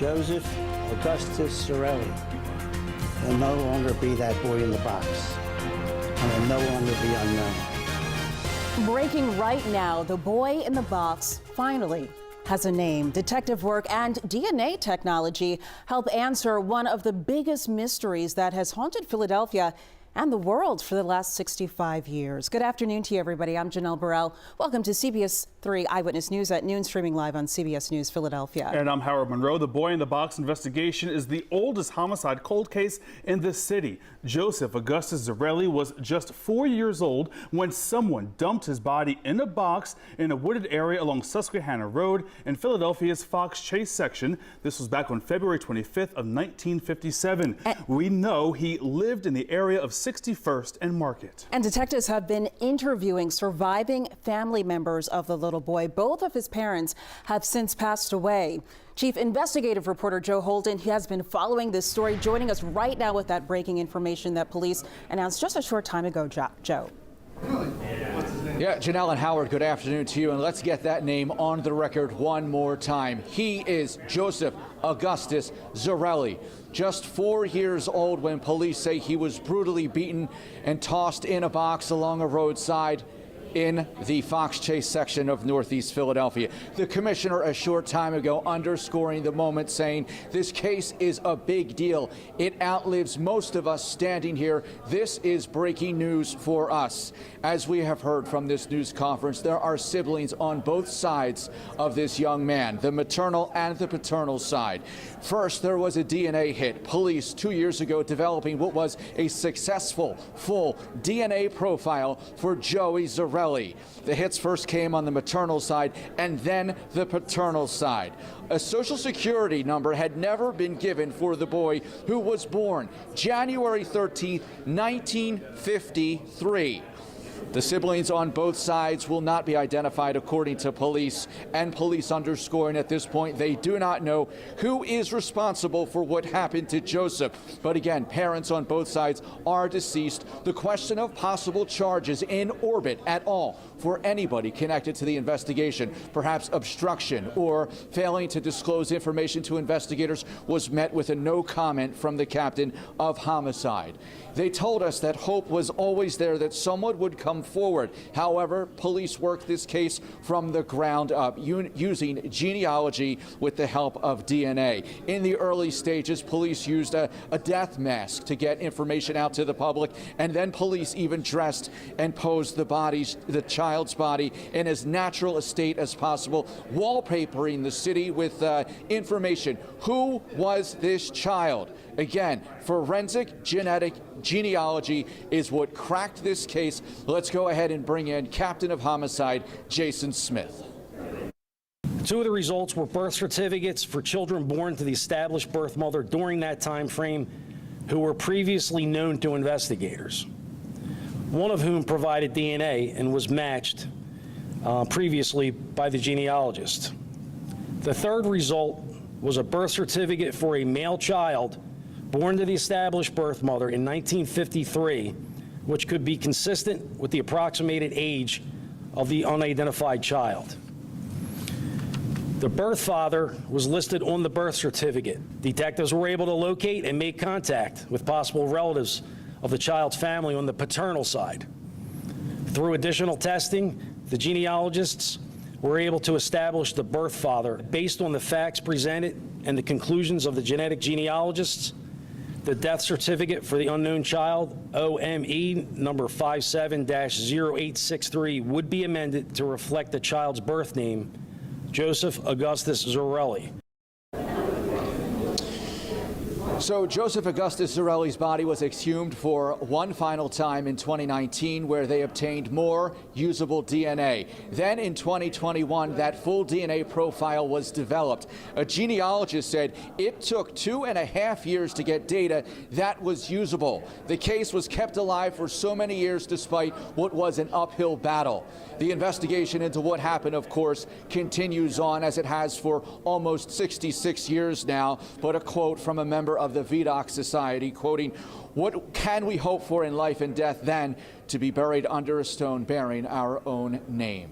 Joseph Augustus Zarelli will no longer be that boy in the box and will no longer be unknown. Breaking right now, the boy in the box finally has a name. Detective work and DNA technology help answer one of the biggest mysteries that has haunted Philadelphia and the world for the last 65 years. Good afternoon to you, everybody. I'm Janelle Burrell. Welcome to CBS 3 Eyewitness News at noon, streaming live on CBS News Philadelphia. And I'm Howard Monroe. The boy in the box investigation is the oldest homicide cold case in the city. Joseph Augustus Zarelli was just 4 years old when someone dumped his body in a box in a wooded area along Susquehanna Road in Philadelphia's Fox Chase section. This was back on February 25th of 1957. We know he lived in the area of 61st and Market. And detectives have been interviewing surviving family members of the little boy. Both of his parents have since passed away. Chief investigative reporter Joe Holden, he has been following this story, joining us right now with that breaking information that police announced just a short time ago. Joe. Yeah, Janelle and Howard, good afternoon to you, and let's get that name on the record one more time. He is Joseph Augustus Zarelli, just 4 years old when police say he was brutally beaten and tossed in a box along a roadside in the Fox Chase section of Northeast Philadelphia. The commissioner a short time ago underscoring the moment, saying this case is a big deal. It outlives most of us standing here. This is breaking news for us. As we have heard from this news conference, there are siblings on both sides of this young man, the maternal and the paternal side. First, there was a DNA hit. Police 2 years ago developing what was a successful full DNA profile for Joey Zarelli. The hits first came on the maternal side and then the paternal side. A social security number had never been given for the boy, who was born January 13th, 1953. The siblings on both sides will not be identified, according to police, and police underscoring at this point they do not know who is responsible for what happened to Joseph. But again, parents on both sides are deceased. The question of possible charges in orbit at all for anybody connected to the investigation, perhaps obstruction or failing to disclose information to investigators, was met with a no comment from the captain of homicide. They told us that hope was always there that someone would come forward. However, police worked this case from the ground up using genealogy with the help of DNA. In the early stages, police used a death mask to get information out to the public, and then police even dressed and posed the child's body in as natural a state as possible, wallpapering the city with information. Who was this child? Again, forensic genetic genealogy is what cracked this case. Let's go ahead and bring in Captain of Homicide, Jason Smith. Two of the results were birth certificates for children born to the established birth mother during that time frame who were previously known to investigators, one of whom provided DNA and was matched previously by the genealogist. The third result was a birth certificate for a male child born to the established birth mother in 1953, which could be consistent with the approximated age of the unidentified child. The birth father was listed on the birth certificate. Detectives were able to locate and make contact with possible relatives of the child's family on the paternal side. Through additional testing, the genealogists were able to establish the birth father based on the facts presented and the conclusions of the genetic genealogists. The death certificate for the unknown child, OME number 57-0863, would be amended to reflect the child's birth name, Joseph Augustus Zarelli. So Joseph Augustus Zarelli's body was exhumed for one final time in 2019, where they obtained more usable DNA. Then in 2021, that full DNA profile was developed. A genealogist said it took 2.5 years to get data that was usable. The case was kept alive for so many years despite what was an uphill battle. The investigation into what happened, of course, continues on, as it has for almost 66 years now. But a quote from a member of the VDOC Society, quoting, "What can we hope for in life and death than to be buried under a stone bearing our own name?"